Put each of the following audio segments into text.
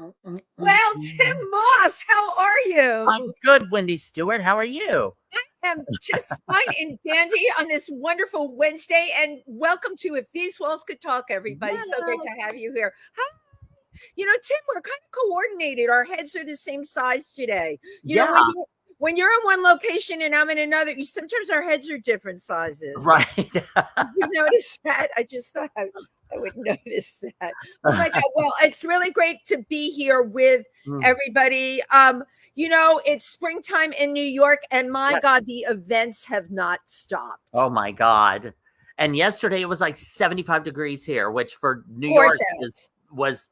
Well, Tim Moss, how are I'm you? good, Wendy Stuart. How are you? I'm just fine and dandy on this wonderful Wednesday, and welcome to If These Walls Could Talk, everybody. So great Yeah. to have you here. Hi. Tim, we're kind of coordinated. Our heads are the same size today. You know, when Yeah, you when you're in one location and I'm in another, sometimes our heads are different sizes. right. You notice that? I just thought I would notice that. Oh my God. Well, it's really great to be here with Mm, everybody. It's springtime in New York, and my yes. God, the events have not stopped. Oh my God. And yesterday it was like 75 degrees here, which for New York is Gorgeous. was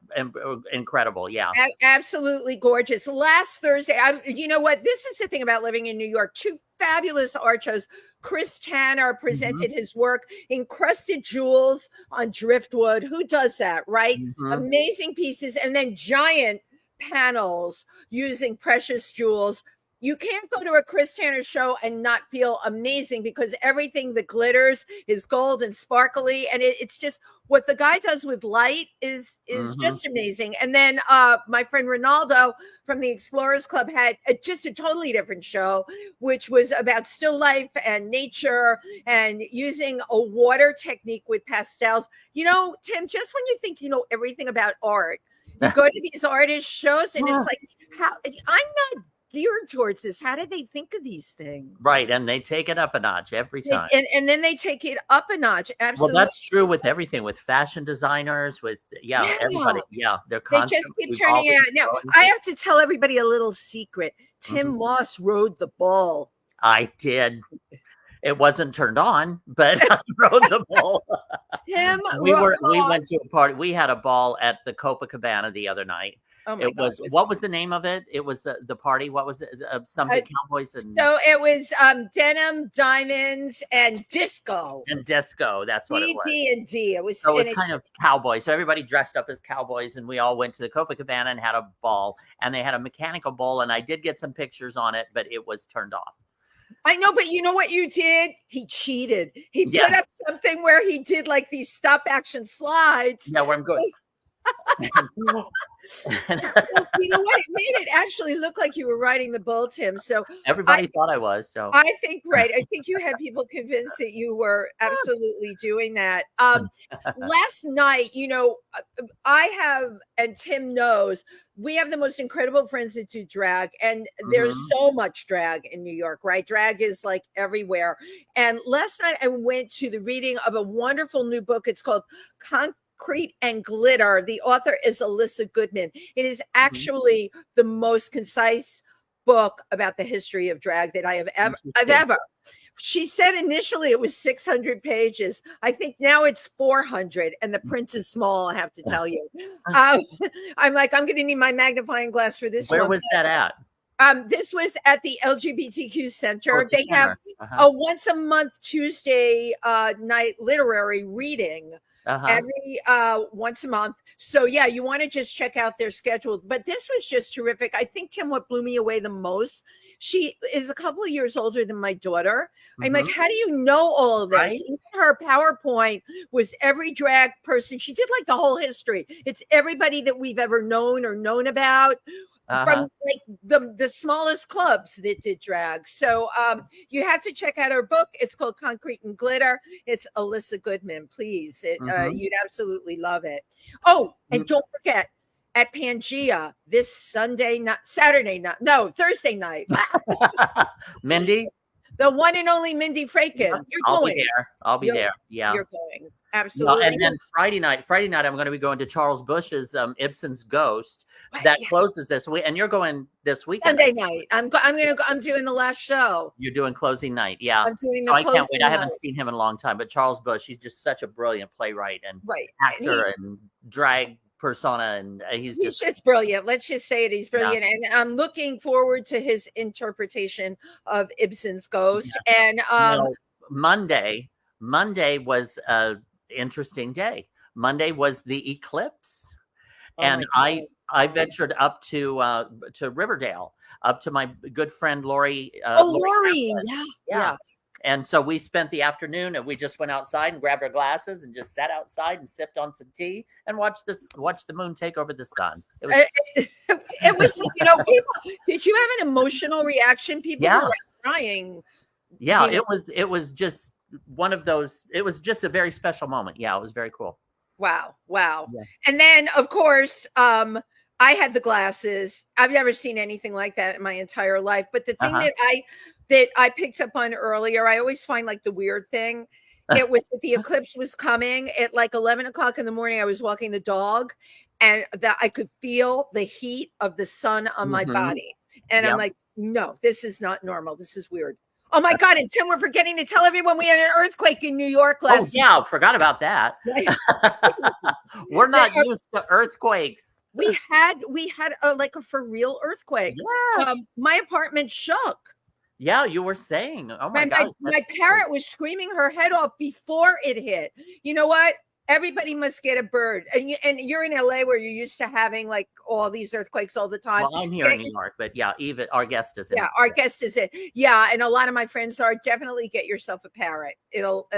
incredible. Yeah. Absolutely gorgeous. Last Thursday, you know what? This is the thing about living in New York. Two fabulous art shows. Chris Tanner Hmm. presented his work, Encrusted Jewels on Driftwood. Who does that, right? Hmm. Amazing pieces. And then giant panels using precious jewels. You can't go to a Chris Tanner show and not feel amazing because everything that glitters is gold and sparkly. And it's just what the guy does with light is Hmm. just amazing. And then my friend Ronaldo from the Explorers Club had just a totally different show, which was about still life and nature and using a water technique with pastels. Tim, just when you think you know everything about art, you go to these artist shows and it's like, how I'm not geared towards this. How did they think of these things? Right. And they take it up a notch every They, time. and then they take it up a notch. Well, Absolutely. that's true with everything, with fashion designers, with, yeah, Yeah. everybody. Yeah. They're They just constantly keep turning it evolving, out. Now, growing. I have to tell everybody a little secret. Mhm. Tim Moss rode the ball. I did. It wasn't turned on, but I rode the ball. We went Moss. to a party. We had a ball at the Copacabana the other night. Oh my It God, it was was what was the name of it? It was the party. What was it? uh, Something Cowboys so it was denim, diamonds, and disco. and disco. That's what it D was. D and D. It was, So it and was it's kind of cowboys. So everybody dressed up as cowboys, and we all went to the Copacabana and had a ball. And they had a mechanical bull, and I did get some pictures on it, but it was turned off. I know, but you know what you did? He cheated. He put Yes. up something where he did like these stop action slides. Yeah, where I'm going. Well, you know what? It made it actually look like you were riding the bull, Tim. So I Everybody thought I was. So I think right. I think you had people convinced that you were absolutely doing that. Last night, I have, and Tim knows, we have the most incredible friends that do drag, and there's Mhm. so much drag in New York, right? Drag is like everywhere. And last night, I went to the reading of a wonderful new book. It's called Concrete and Glitter. The author is Alyssa Goodman. It is Mhm. actually the most concise book about the history of drag that I've Interesting. ever. She said initially it was 600 pages. I think now it's 400, and the print is small. I have to tell you. Um, I'm like, I'm going to need my magnifying glass for this Where one. was that at? This was at the LGBTQ Oh, Center. at the They have center. Uh-huh. a once a month Tuesday night literary reading Uh-huh. every once a month. So yeah, you want to just check out their schedule. But this was just terrific. I think Tim, what blew me away the most, she is a couple of years older than my daughter. I'm like, Mhm. how do you know all of this? Right? Even her PowerPoint was every drag person. She did like the whole history. It's everybody that we've ever known or known about from Uh-huh. like the smallest clubs that did drag. So you have to check out her book. It's called Concrete and Glitter. It's Alyssa Goodman. Please, Mhm. you'd absolutely love it. Oh, Mm. and don't forget at Pangea this Sunday night, Saturday night, no, Thursday night. Mindy? The one and only Mindy Yep. Fraykin. You're I'll be going. there. I'll be You're there. Yeah. you're going. Yeah, and Absolutely. then Friday night, I'm gonna be going to Charles Bush's, Ibsen's Ghost. But That yeah, closes this week, and you're going this weekend, I Sunday think. night. I'm doing the last show. You're doing closing night, yeah. I'm doing So the I can't wait. closing I night. haven't seen him in a long time, but Charles Bush, he's just such a brilliant playwright and Right. And actor and drag persona, and he's he's just just brilliant. Let's just say it. He's yeah, brilliant. And I'm looking forward to his interpretation of Ibsen's Ghost. yeah. And Now, Monday Monday was a interesting day. Monday was the eclipse, oh my and God. I ventured up to Riverdale, up to my good friend Lori Oh, Lori Lori. Kaplan. Yeah. Yeah, Yeah. And so we spent the afternoon, and we just went outside and grabbed our glasses and just sat outside and sipped on some tea and watched the moon take over the sun. It was, it was, people. Did you have an emotional reaction? People were like crying. Yeah, it was just one of those. It was just a very special moment. Yeah, it was very cool. Wow. Yeah. Yeah. And then, of course, I had the glasses. I've never seen anything like that in my entire life. But the thing that I picked up on earlier, I always find like the weird thing. It was that the eclipse was coming at like 11 o'clock in the morning. I was walking the dog, and that I could feel the heat of the sun on my body. And I'm like, no, this is not normal. This is weird. Oh my God. And Tim, we're forgetting to tell everyone we had an earthquake in New York last week. Forgot about that. We're not used to earthquakes. We had like a for real earthquake. Yeah. My apartment shook. Yeah, you were saying. Oh my God. My parrot was screaming her head off before it hit. You know what? Everybody must get a bird. And you're in LA where you're used to having like all these earthquakes all the time. Well, I'm here in New York, but yeah, even our guest is in. Yeah, our guest is in. Yeah, and a lot of my friends are. Definitely get yourself a parrot. It'll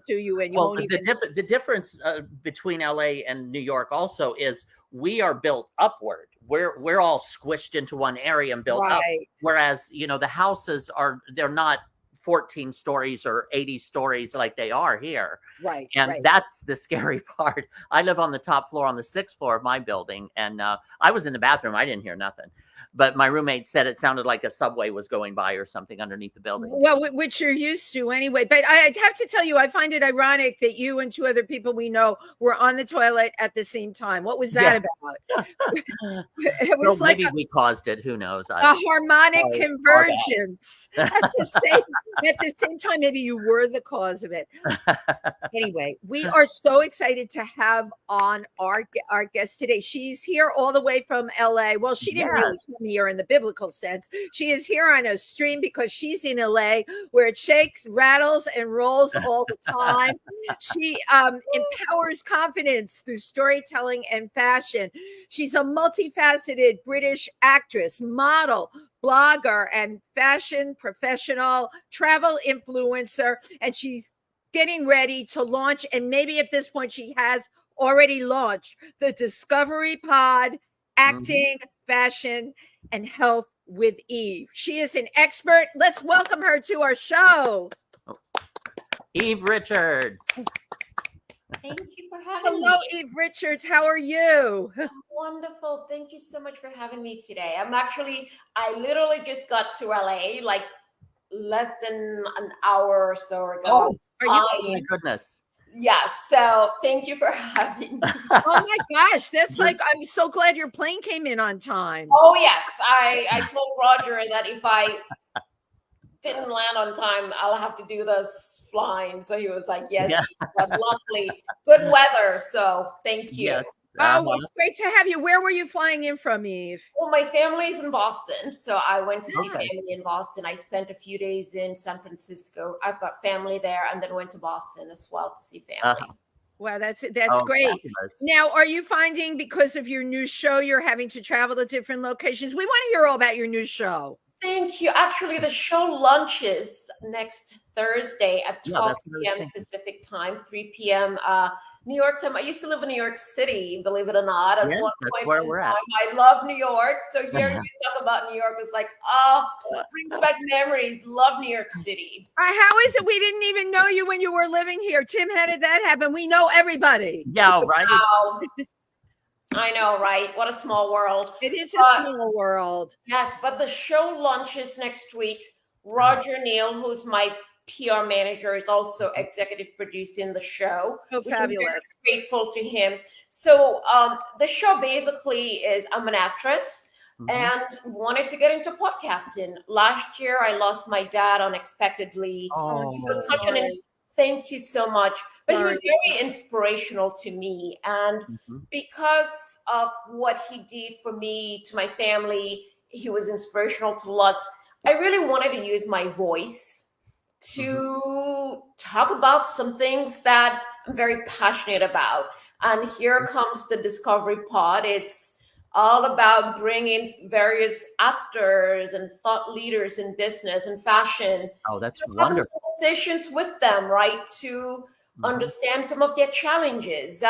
do you in. You won't even. The difference between LA and New York also is we are built upward. We're all squished into one area and built up. Whereas, the houses they're not 14 stories or 80 stories like they are here. Right. And that's the scary part. I live on the top floor on the 6th floor of my building. And I was in the bathroom. I didn't hear nothing. But my roommate said it sounded like a subway was going by or something underneath the building. Well, which you're used to anyway. But I have to tell you, I find it ironic that you and two other people we know were on the toilet at the same time. What was that about? It was like maybe we caused it. Who knows? A harmonic convergence. At the same time, maybe you were the cause of it. Anyway, we are so excited to have on our guest today. She's here all the way from LA. Well, she didn't really come here in the biblical sense. She is here on a stream because she's in LA where it shakes, rattles, and rolls all the time. She empowers confidence through storytelling and fashion. She's a multifaceted British actress, model, blogger, and fashion professional, travel influencer, and she's getting ready to launch, and maybe at this point she has already launched the Discovery Pod, Acting, Fashion, and Health with Eve. She is an expert. Let's welcome her to our show. Eve Richards. Thank you for having me. Hello, Eve Richards. How are you? I'm wonderful. Thank you so much for having me today. I literally just got to LA like less than an hour or so ago. Oh, oh my goodness. Yes. So thank you for having me. Oh my gosh. That's like, I'm so glad your plane came in on time. Oh yes. I told Roger that if I didn't land on time, I'll have to do this flying. So he was like, yes, but luckily good weather. So thank you. Yes. Oh, it's great to have you. Where were you flying in from, Eve? Well, my family's in Boston. So I went to see family in Boston. I spent a few days in San Francisco. I've got family there, and then went to Boston as well to see family. Wow, that's great. Fabulous. Now, are you finding because of your new show, you're having to travel to different locations? We want to hear all about your new show. Thank you. Actually, the show launches next Thursday at 12 p.m. Pacific time, 3 p.m. New York time. I used to live in New York City, believe it or not. At one that's where we're at. I love New York. So hearing you talk about New York was like, brings back memories. Love New York City. How is it we didn't even know you when you were living here? Tim, how did that happen? We know everybody. Yeah, right. I know, right? What a small world. It is a small world. Yes, but the show launches next week. Roger Neal, who's my PR manager, is also executive producing the show. Oh, fabulous. I'm very grateful to him. So the show basically is, I'm an actress and wanted to get into podcasting. Last year, I lost my dad unexpectedly. Thank you so much. But he was very inspirational to me. And because of what he did for me, to my family, he was inspirational to lots. I really wanted to use my voice to talk about some things that I'm very passionate about. And here comes the Discovery Pod. It's all about bringing various actors and thought leaders in business and fashion. Oh, that's wonderful. Conversations with them, right, to understand some of their challenges,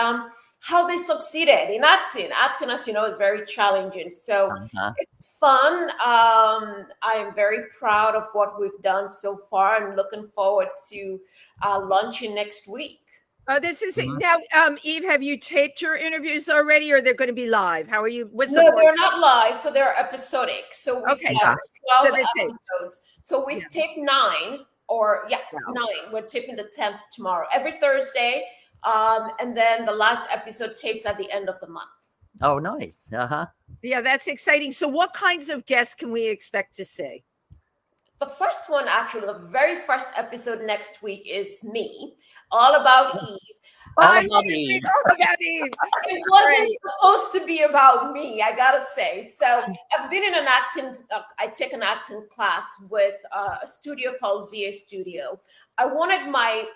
how they succeeded in acting. Acting, as you know, is very challenging. So it's fun. I am very proud of what we've done so far and looking forward to launching next week. This is now, Eve, have you taped your interviews already, or they're going to be live? How are you? No, they're not live, so they're episodic. So we've had 12 episodes. So we've taped 9, or 9. We're taping the 10th tomorrow, every Thursday. And then the last episode tapes at the end of the month. Oh, nice. Yeah, that's exciting. So what kinds of guests can we expect to see? The first one, actually, the very first episode next week is me. All about Eve. All about Eve. It wasn't supposed to be about me, I gotta say. So I've been in an acting, I take an acting class with a studio called ZA Studio. I wanted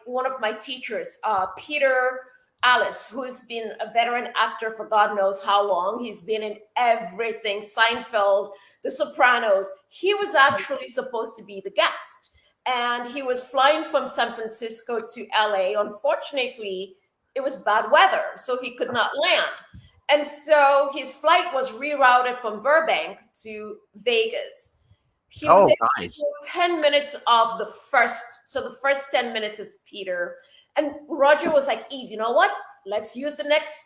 one of my teachers, Peter Alice, who has been a veteran actor for God knows how long. He's been in everything, Seinfeld, The Sopranos. He was actually supposed to be the guest. And he was flying from San Francisco to LA. Unfortunately, it was bad weather, so he could not land. And so his flight was rerouted from Burbank to Vegas. He was able to do 10 minutes of the first. So the first 10 minutes is Peter. And Roger was like, Eve, you know what? Let's use the next,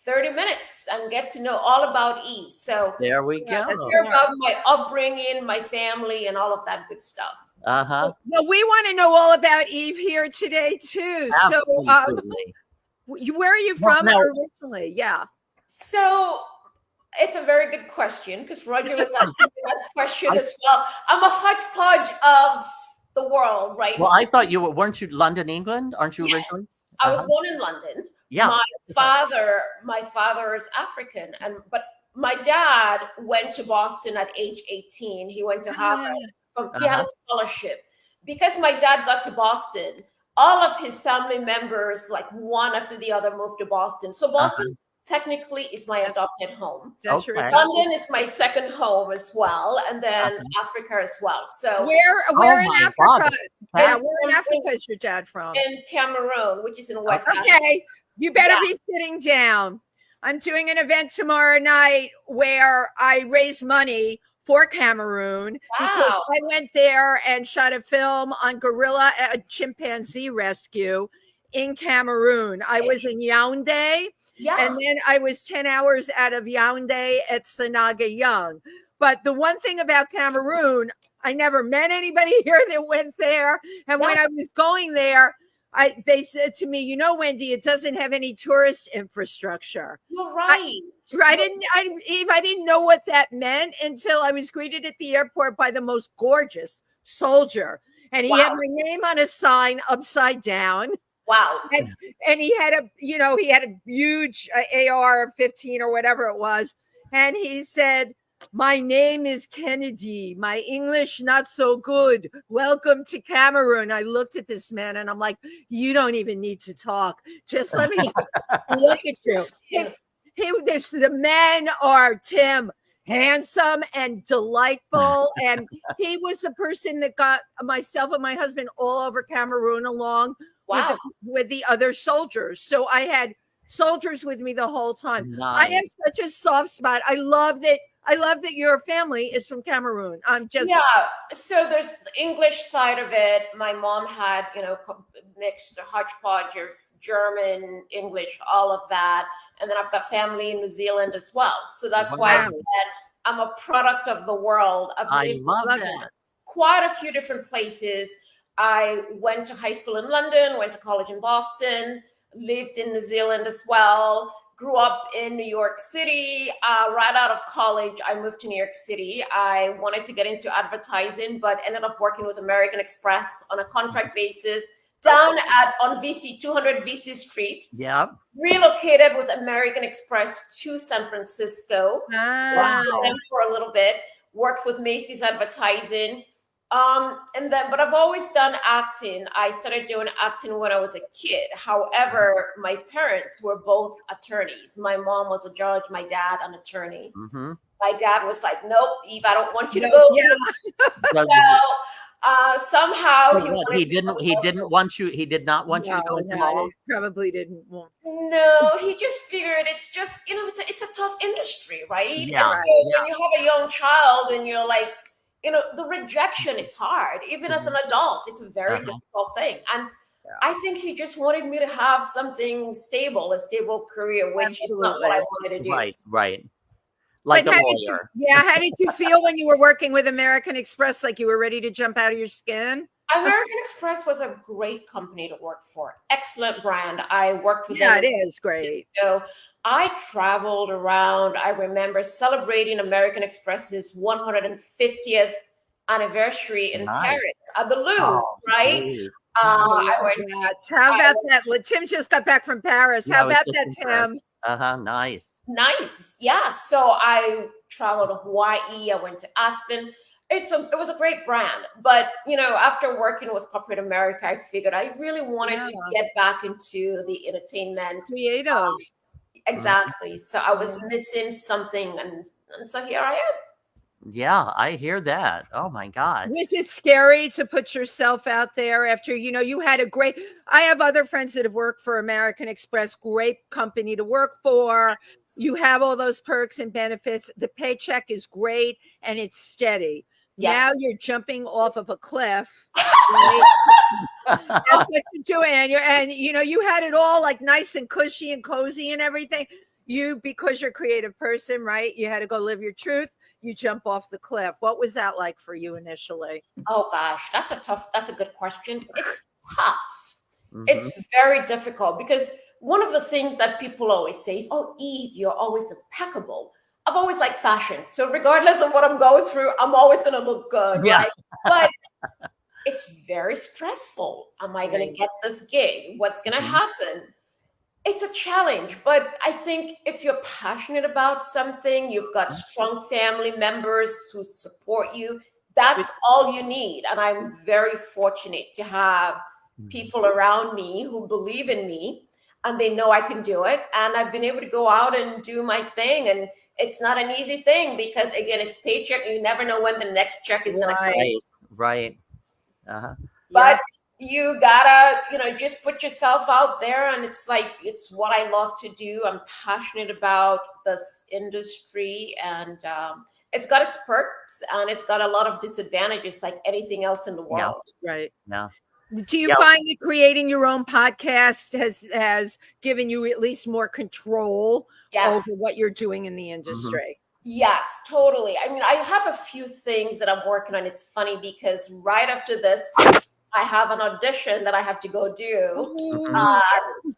30 minutes and get to know all about Eve. So there we go. Let's hear about my upbringing, my family, and all of that good stuff. Well, we want to know all about Eve here today too. Absolutely. So where are you from originally? Yeah. So it's a very good question, because Roger was asking that question as well. I'm a hodgepodge of the world, right? Well, I thought weren't you London, England? Aren't you originally? I was born in London. Yeah. My father is African, but my dad went to Boston at age 18. He went to Harvard. He had a scholarship. Because my dad got to Boston, all of his family members, like one after the other, moved to Boston. So Boston technically is my adopted home. London is my second home as well, and then Africa as well. So where in Africa? Where in Africa is your dad from? In Cameroon, which is in West Africa. Okay, you better be sitting down. I'm doing an event tomorrow night where I raise money for Cameroon because I went there and shot a film on gorilla and chimpanzee rescue in Cameroon. I was in Yaoundé, and then I was 10 hours out of Yaoundé at Sanaga Young. But the one thing about Cameroon, I never met anybody here that went there. And when I was going there, they said to me, Wendy, it doesn't have any tourist infrastructure. You're right. I didn't know what that meant until I was greeted at the airport by the most gorgeous soldier. And he had my name on a sign upside down. Wow. And he had a huge AR-15 or whatever it was. And he said, my name is Kennedy. My English not so good. Welcome to Cameroon. I looked at this man and I'm like, you don't even need to talk. Just let me look at you. The men are, Tim, handsome and delightful. And he was the person that got myself and my husband all over Cameroon along with the other soldiers. So I had soldiers with me the whole time. Nice. I have such a soft spot. I love that your family is from Cameroon. So there's the English side of it. My mom had, mixed hodgepodge of German, English, all of that. And then I've got family in New Zealand as well. So that's why I said I'm a product of the world. I love that. Quite a few different places. I went to high school in London, went to college in Boston, lived in New Zealand as well, grew up in New York City. Right out of college, I moved to New York City. I wanted to get into advertising, but ended up working with American Express on a contract basis down on 200 VC Street. Yeah. Relocated with American Express to San Francisco. Worked with them for a little bit. Worked with Macy's Advertising. But I've always done acting. I started doing acting when I was a kid. However, my parents were both attorneys. My mom was a judge, my dad an attorney. Mm-hmm. My dad was like, "Nope, Eve, I don't want you to go." Yeah. Somehow he didn't want you. He did not want you to go into law. Probably didn't want. No, he just figured it's just, it's a tough industry, right? Yeah. And so when you have a young child and you're like, the rejection is hard. Even as an adult, it's a very difficult thing. And I think he just wanted me to have something stable, a stable career, which is not what I wanted to do. Right. Like a lawyer. How did you feel when you were working with American Express? Like you were ready to jump out of your skin? American Express was a great company to work for. Excellent brand. I worked with them. Yeah, it is great. So I traveled around. I remember celebrating American Express's 150th anniversary in Paris at the Louvre, right? I went. How about that? Tim just got back from Paris. How about that, Tim? Nice. Yeah. So I traveled to Hawaii. I went to Aspen. It was a great brand. But, after working with corporate America, I figured I really wanted to get back into the entertainment. Creative. Exactly. So I was missing something. And so here I am. Yeah, I hear that. Oh my God. Was it scary to put yourself out there after, you had I have other friends that have worked for American Express, great company to work for. You have all those perks and benefits. The paycheck is great and it's steady. Yes. Now you're jumping off of a cliff. Right? That's what you're doing. And you had it all like nice and cushy and cozy and everything. Because you're a creative person, right? You had to go live your truth. You jump off the cliff. What was that like for you initially? Oh gosh, that's a good question. It's tough. Mm-hmm. It's very difficult because one of the things that people always say is, "Oh, Eve, you're always impeccable." I've always liked fashion. So regardless of what I'm going through, I'm always going to look good, right? But it's very stressful. Am I going to get this gig? What's going to happen? It's a challenge, but I think if you're passionate about something, you've got strong family members who support you, that's all you need. And I'm very fortunate to have people around me who believe in me and they know I can do it. And I've been able to go out and do my thing. And it's not an easy thing because, again, it's paycheck. You never know when the next check is going to come. Right. But you gotta, just put yourself out there. And it's like, it's what I love to do. I'm passionate about this industry and it's got its perks and it's got a lot of disadvantages like anything else in the world. Yeah. Right. Yeah. Do you find that creating your own podcast has given you at least more control over what you're doing in the industry? Yes, totally. I mean, I have a few things that I'm working on. It's funny because right after this, I have an audition that I have to go do.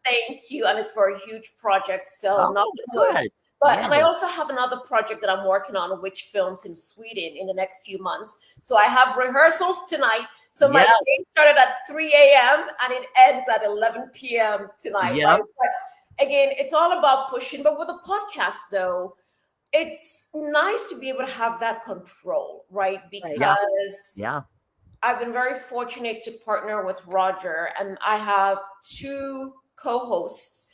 Thank you. And it's for a huge project. So not good. But and I also have another project that I'm working on, which films in Sweden in the next few months. So I have rehearsals tonight. So my day started at 3 a.m. and it ends at 11 p.m. tonight. Right? But again, it's all about pushing. But with a podcast, though, it's nice to be able to have that control, right? Because I've been very fortunate to partner with Roger, and I have two co-hosts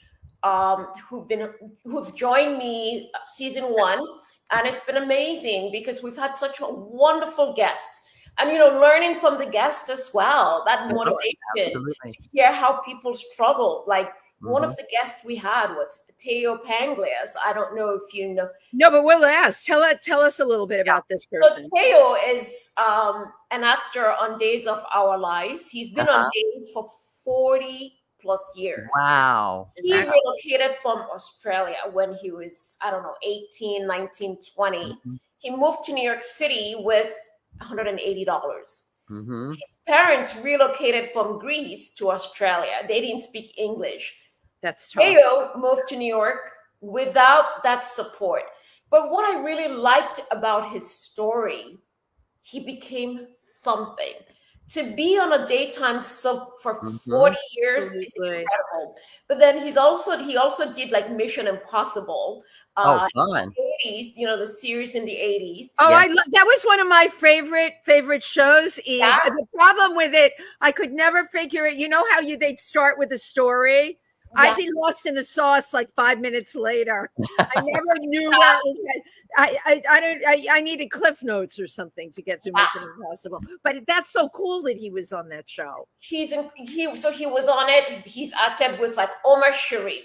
who've joined me season 1, and it's been amazing because we've had such a wonderful guests. And, learning from the guests as well, that motivation to hear how people struggle. Like one of the guests we had was Theo Panglias. I don't know if you know. No, but we'll ask. Tell us a little bit about this person. So Theo is an actor on Days of Our Lives. He's been on Days for 40 plus years. Wow. He relocated from Australia when he was, 18, 19, 20. He moved to New York City with $180. His parents relocated from Greece to Australia. They didn't speak English. That's tough. Theo moved to New York without that support. But what I really liked about his story, he became something. To be on a daytime soap for 40 years is incredible. But then he also did like Mission Impossible. Fun. 80s, you know, the series in the 80s. Oh, that was one of my favorite shows, Eve. Yes. The problem with it, I could never figure it. You know how they'd start with a story? Yeah. I'd be lost in the sauce like 5 minutes later. I never knew where it was. I needed Cliff Notes or something to get through Mission Impossible. But that's so cool that he was on that show. He was on it. He's acted with like Omar Sharif.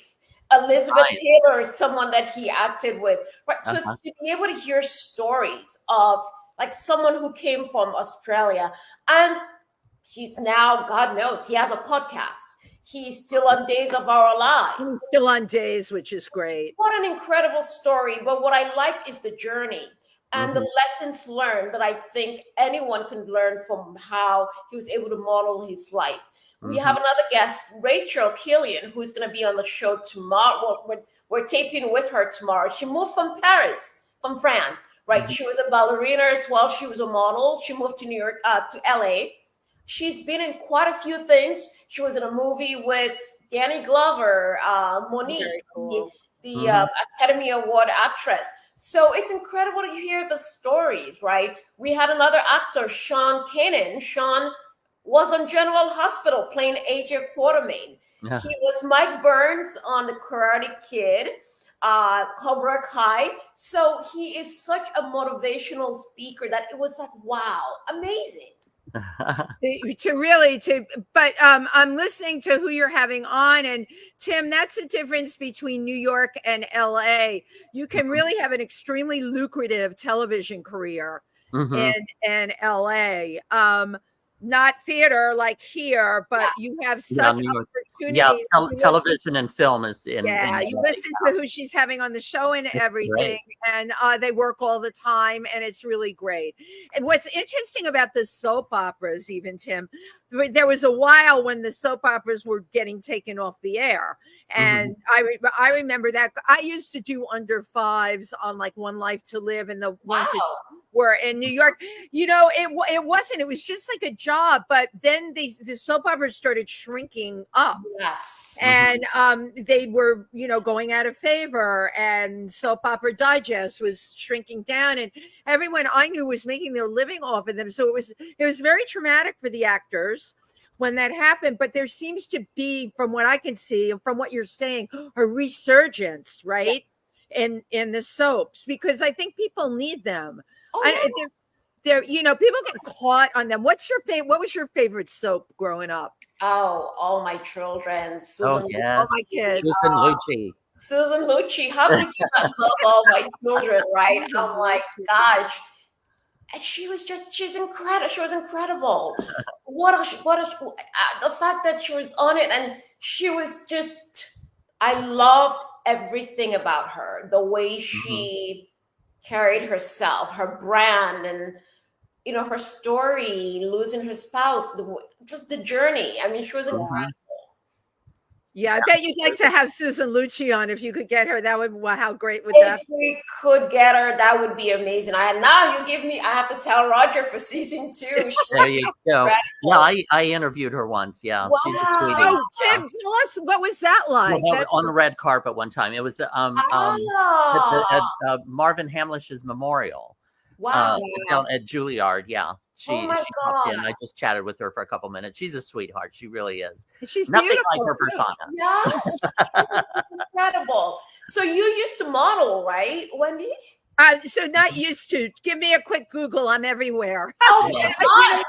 Elizabeth Taylor is someone that he acted with. Right. So to be able to hear stories of like someone who came from Australia, and he's now, God knows, he has a podcast. He's still on Days of Our Lives. He's still on Days, which is great. What an incredible story. But what I like is the journey and the lessons learned that I think anyone can learn from how he was able to model his life. We have another guest, Rachel Killian, who's going to be on the show tomorrow. We're taping with her tomorrow. She moved from Paris, from France, right? She was a ballerina as well. She was a model. She moved to New York, to LA. She's been in quite a few things. She was in a movie with Danny Glover, Monique, cool. the Academy Award actress. So it's incredible to hear the stories, right? We had another actor, Sean Kanan. Sean was on General Hospital playing AJ Quartermain. Yeah. He was Mike Burns on The Karate Kid, Cobra Kai. So he is such a motivational speaker that it was like, wow, amazing. But I'm listening to who you're having on, and Tym, that's the difference between New York and LA. You can really have an extremely lucrative television career in LA. Not theater like here, but you have such opportunities. Television and film is in. You listen to who she's having on the show and everything, and they work all the time, and it's really great. And what's interesting about the soap operas, even Tym, there was a while when the soap operas were getting taken off the air, and I remember that. I used to do under fives on like One Life to Live, and the ones that were in New York. You know, it wasn't. It was just like a job, but then the soap operas started shrinking up. Yes, and they were, going out of favor, and Soap Opera Digest was shrinking down, and everyone I knew was making their living off of them. So it was very traumatic for the actors when that happened. But there seems to be, from what I can see and from what you're saying, a resurgence, right, in the soaps, because I think people need them. They're people get caught on them. What was your favorite soap growing up? Oh, all my children. All my kids. Susan Lucci. Susan Lucci. How could you not love all my children, right? I'm like, gosh. And she's incredible. She was incredible. The fact that she was on it, and she was I loved everything about her. The way she carried herself, her brand, and her story, losing her spouse, just the journey. I mean, she was incredible. Yeah, I bet you'd like to have Susan Lucci on if you could get her. That would, how great would that be? If we could get her, that would be amazing. I have to tell Roger for season 2. There you go. Yeah, I interviewed her once. Yeah, wow. She's a sweetie. Oh, Tym, tell us, what was that like? Well, on the red carpet one time. It was at Marvin Hamlish's memorial. Wow. Down at Juilliard. Yeah. She popped in. I just chatted with her for a couple minutes. She's a sweetheart. She really is. She's nothing beautiful, like her persona. Yes. Incredible. So you used to model, right, Wendy? So not used to. Give me a quick Google. I'm everywhere. Oh my God!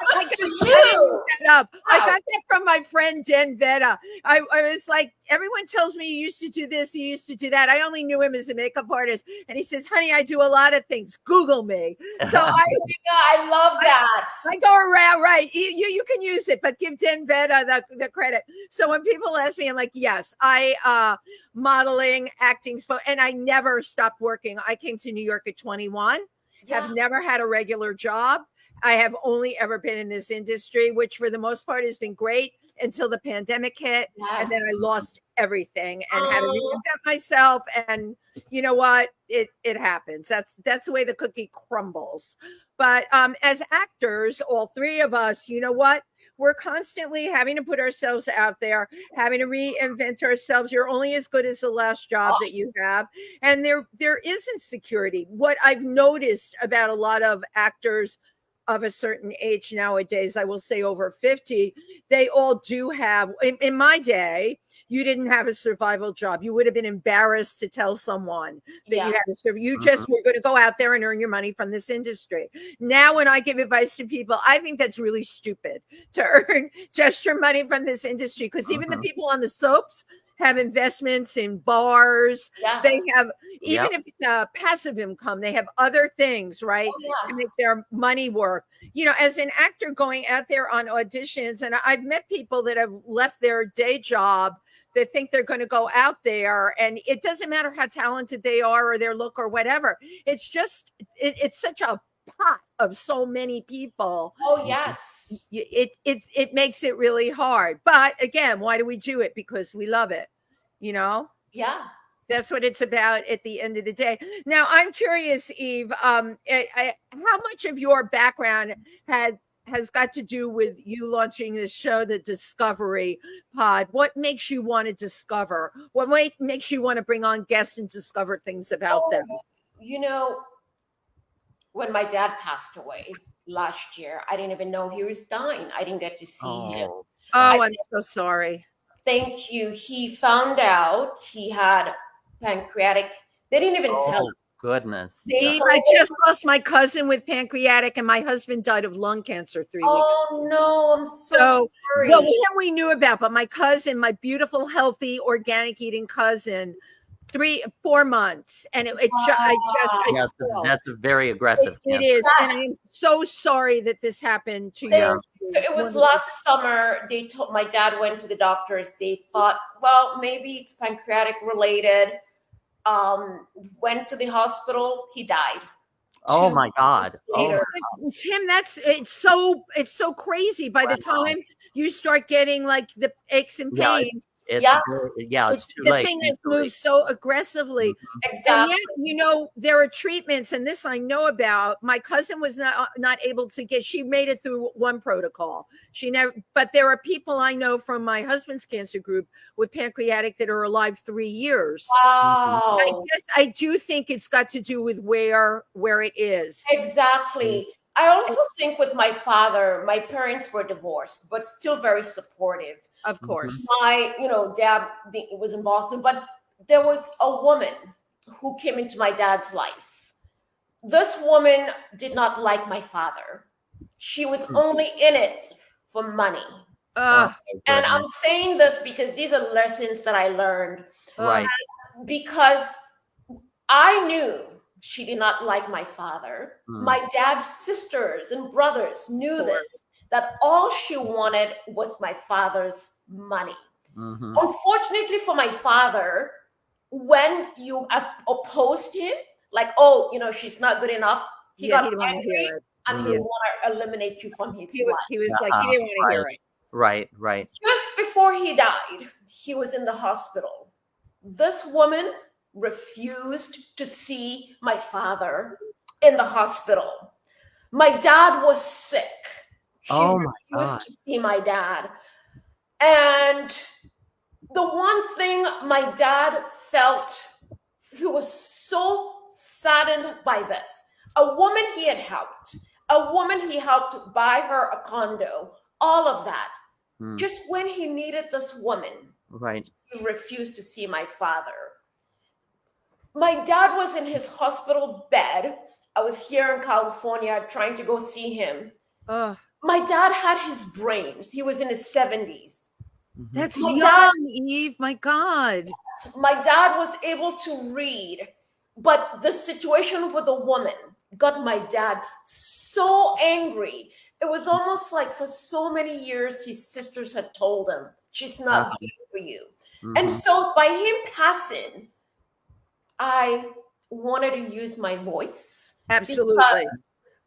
I got that from my friend Den Vetta. I was like, everyone tells me you used to do this, you used to do that. I only knew him as a makeup artist, and he says, "Honey, I do a lot of things. Google me." So I love that. I go around, right? You can use it, but give Den Vetta the credit. So when people ask me, I'm like, yes, I modeling, acting, and I never stopped working. I came to New York at 21, have never had a regular job. I have only ever been in this industry, which for the most part has been great until the pandemic hit. And then I lost everything and had to reinvent myself. And you know what? It happens. That's the way the cookie crumbles. But as actors, all three of us, you know what? we're constantly having to put ourselves out there, having to reinvent ourselves. You're only as good as the last job that you have. And there is insecurity. What I've noticed about a lot of actors of a certain age nowadays, I will say over 50, they all do have, in my day, you didn't have a survival job. You would have been embarrassed to tell someone that you had to serve. You just were going to go out there and earn your money from this industry. Now, when I give advice to people, I think that's really stupid to earn just your money from this industry, because even the people on the soaps have investments in bars. They have, even if it's a passive income, they have other things, right, to make their money work. You know, as an actor going out there on auditions, and I've met people that have left their day job that think they're going to go out there, and it doesn't matter how talented they are or their look or whatever. It's just, it's such a pot of so many people. Oh yes. It makes it really hard. But again, why do we do it? Because we love it, you know? Yeah. That's what it's about at the end of the day. Now, I'm curious, Eve, how much of your background has got to do with you launching this show, the Discovery Pod? What makes you want to discover? What makes you want to bring on guests and discover things about them? You know, when my dad passed away last year, I didn't even know he was dying. I didn't get to see him. Oh, I'm so sorry. Thank you. He found out he had pancreatic. They didn't even tell him. Goodness. Eve, I just lost my cousin with pancreatic, and my husband died of lung cancer 3 weeks ago. Oh no, I'm so sorry. Well, we knew about, but my cousin, my beautiful, healthy, organic eating cousin, 4 months, and that's a very aggressive cancer. It is, and I'm so sorry that this happened to you. So it was last summer. They told, my dad went to the doctors. They thought, well, maybe it's pancreatic related. Went to the hospital. He died. Oh my God. Tim, it's so crazy. By the time you start getting like the aches and pains, it's too the late. thing has moved so aggressively. Exactly. And yet, you know, there are treatments, and this I know about. My cousin was not able to get, she made it through one protocol. She never, but there are people I know from my husband's cancer group with pancreatic that are alive 3 years. Wow. I do think it's got to do with where it is. Exactly. I also think with my father, my parents were divorced, but still very supportive. Of course. My, dad was in Boston, but there was a woman who came into my dad's life. This woman did not like my father. She was only in it for money. And I'm saying this because these are lessons that I learned. Right. Because I knew she did not like my father. My dad's sisters and brothers knew this, that all she wanted was my father's money. Unfortunately for my father, when you opposed him, like, she's not good enough, he got angry and he wanted to eliminate you from his life. He was like, he didn't want to hear it. Right. Just before he died, he was in the hospital. This woman refused to see my father in the hospital. My dad was sick. She refused to see my dad. And the one thing my dad felt, he was so saddened by this. A woman he had helped, buy her a condo, all of that. Just when he needed this woman, he refused to see my father. My dad was in his hospital bed. I was here in California trying to go see him. My dad had his brains. He was in his 70s. That's young, Eve. My God. My dad was able to read, but the situation with the woman got my dad so angry. It was almost like for so many years, his sisters had told him, she's not good for you. And so by him passing, I wanted to use my voice. Absolutely.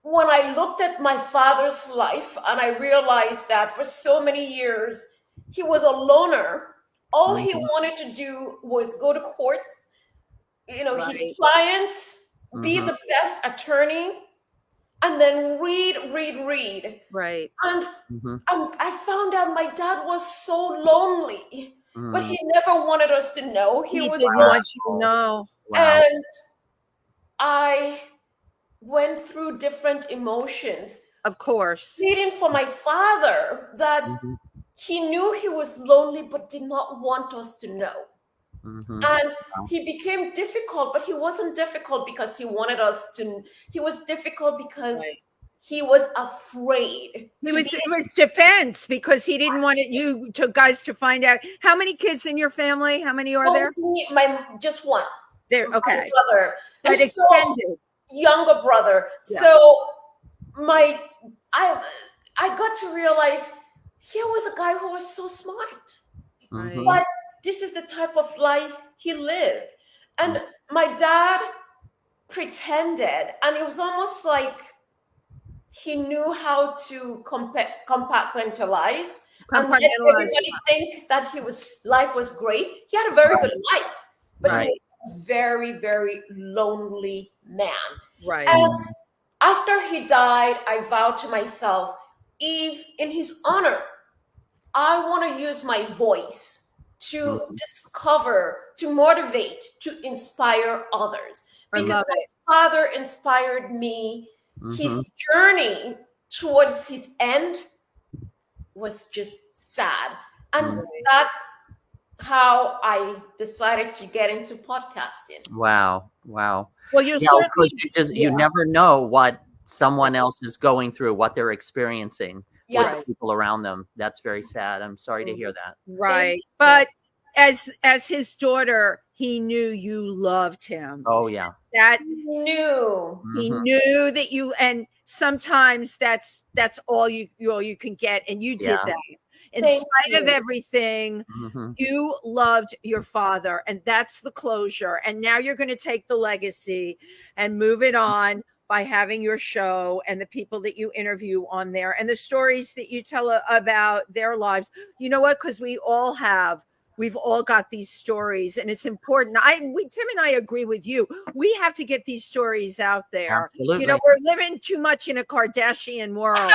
When I looked at my father's life and I realized that for so many years, he was a loner. All he wanted to do was go to courts, his clients, be the best attorney. and then read. Right. And Mm-hmm. I found out my dad was so lonely, but Mm. he never wanted us to know. He He was didn't lonely. want you to know. Wow. And I went through different emotions, Of course. pleading for my father that Mm-hmm. he knew he was lonely but did not want us to know. Mm-hmm. And Wow. he became difficult, but he wasn't difficult because he wanted us to. He was difficult because Right. he was afraid It to was be. it was defense because he didn't want you to guys to find out. How many kids in your family? How many are What there? was me, my just one, There. my Okay. brother, and But so extended. younger brother. Yeah. So my I I got to realize here was a guy who was so smart, Mm-hmm. but this is the type of life he lived. And my dad pretended, and it was almost like he knew how to compartmentalize and let Compartmentalized. everybody think that life was great. He had a very good life, but he Right. was a very, very lonely man. Right. And after he died, I vowed to myself, if in his honor, I want to use my voice to Mm-hmm. discover, to motivate, to inspire others. I Because love my it. father inspired me. Mm-hmm. His journey towards his end was just sad. And Mm. that's how I decided to get into podcasting. Wow. Wow. Well, you'll Yeah, of course, certainly. you never know what someone else is going through, what they're experiencing with Right. Yes. people around them. That's very sad. I'm sorry to hear that. Right. you. But as his daughter, he knew you loved him. Oh yeah. That No. he Mhm. knew that you, and sometimes that's all you can get, and you did Yeah. that. In Thank spite of you. everything, Mhm. you loved your father, and that's the closure. And now you're going to take the legacy and move it on by having your show and the people that you interview on there and the stories that you tell about their lives. You know what? Because we've all got these stories, and it's important. Tim and I agree with you. We have to get these stories out there. You know, Absolutely. we're living too much in a Kardashian world.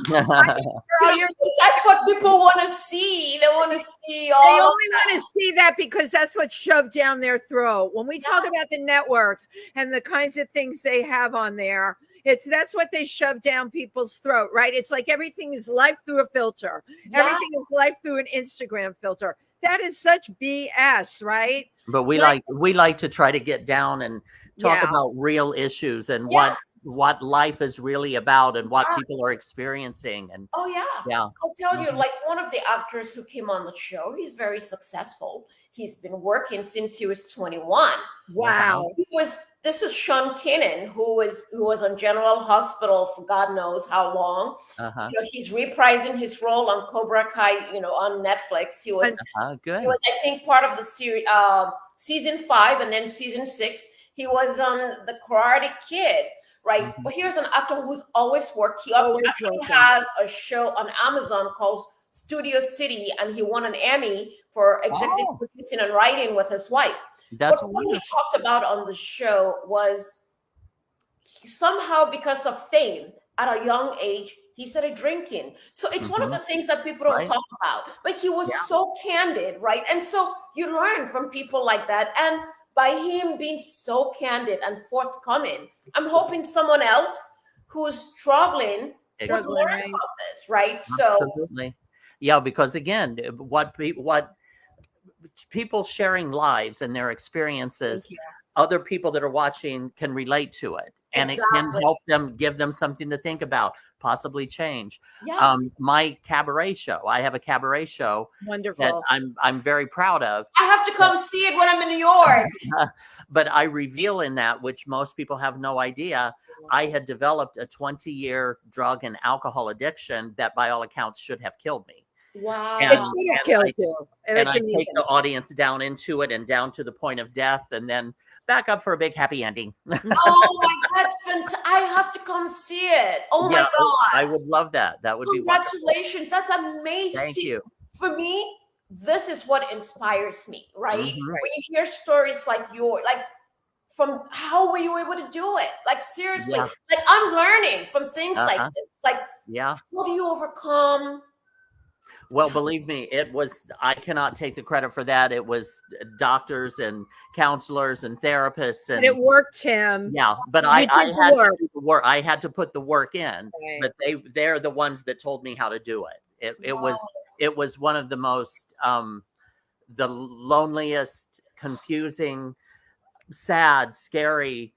Girl, you're That's what people want to see. They want to see They all only of want to see that because that's what's shoved down their throat. When we talk Yeah. about the networks and the kinds of things they have on there, that's what they shove down people's throat, right? It's like everything is life through a filter. Yeah. Everything is life through an Instagram filter. That is such BS, right? But we Like- like to try to get down and talk Yeah. about real issues and Yes. what life is really about and what Yeah. people are experiencing. And Oh yeah. yeah. I'll tell you, Mhm. like one of the actors who came on the show, he's very successful. He's been working since he was 21. Wow. This is Sean Kinnan, who was on General Hospital for God knows how long. Uh-huh. You know, he's reprising his role on Cobra Kai, you know, on Netflix. He was Good. He was, I think, part of the series, season 5, and then season 6. He was on The Karate Kid, right? Mhm. But here's an actor who's always worked. He Always actually working. has a show on Amazon called Studio City, and he won an Emmy for executive producing and writing with his wife. That's But what he wonderful. talked about on the show was somehow, because of fame, at a young age, he started drinking. So it's one of the things that people don't Right. talk about. But he was Yeah. so candid, right? And so you learn from people like that. And by him being so candid and forthcoming, I'm hoping someone else who's struggling would Struggling, learn right. from this, right? So Absolutely. Yeah, because again, what people sharing lives and their experiences, Thank you. other people that are watching can relate to it, and it can Exactly. help them, give them something to think about, possibly change. yeah, My cabaret show, I have a cabaret show that Wonderful. I'm very proud of. I have to come see it when I'm in New York. But I reveal in that, which most people have no idea, I had developed a 20-year drug and alcohol addiction that by all accounts should have killed me. Wow. It should have killed you. And It's I take amazing. the audience down into it and down to the point of death, and then back up for a big happy ending. Oh my, that's fantastic. I have to come see it. Oh my God. I would love that. That would be wonderful. Congratulations. That's amazing. Thank See, you. for me, this is what inspires me, right? Mhm. When you hear stories like yours, like from how were you able to do it? Like, seriously, Yeah. like I'm learning from things like this. Like, yeah. how do you overcome? Well, believe me, I cannot take the credit for that. It was doctors and counselors and therapists. And it worked, Tim. Yeah, but I had to do the work. I had to put the work in, Right. but they're the ones that told me how to do it. It was one of the most the loneliest, confusing, sad, scary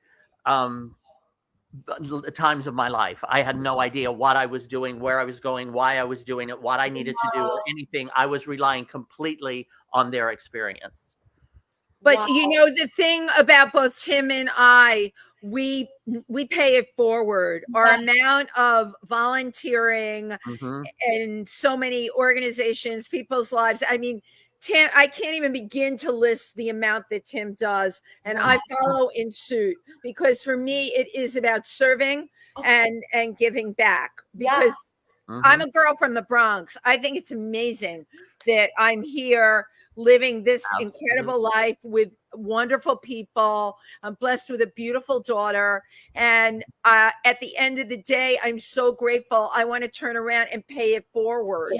times of my life. I had no idea what I was doing, where I was going, why I was doing it, what I needed to do, or anything. I was relying completely on their experience. But you know, the thing about both Tim and I, we pay it forward. Our amount of volunteering in so many organizations, people's lives. I mean, Tim, I can't even begin to list the amount that Tim does, and I follow in suit, because for me it is about serving and giving back, because I'm a girl from the Bronx. I think it's amazing that I'm here living this incredible life with wonderful people. I'm blessed with a beautiful daughter. And at the end of the day, I'm so grateful. I want to turn around and pay it forward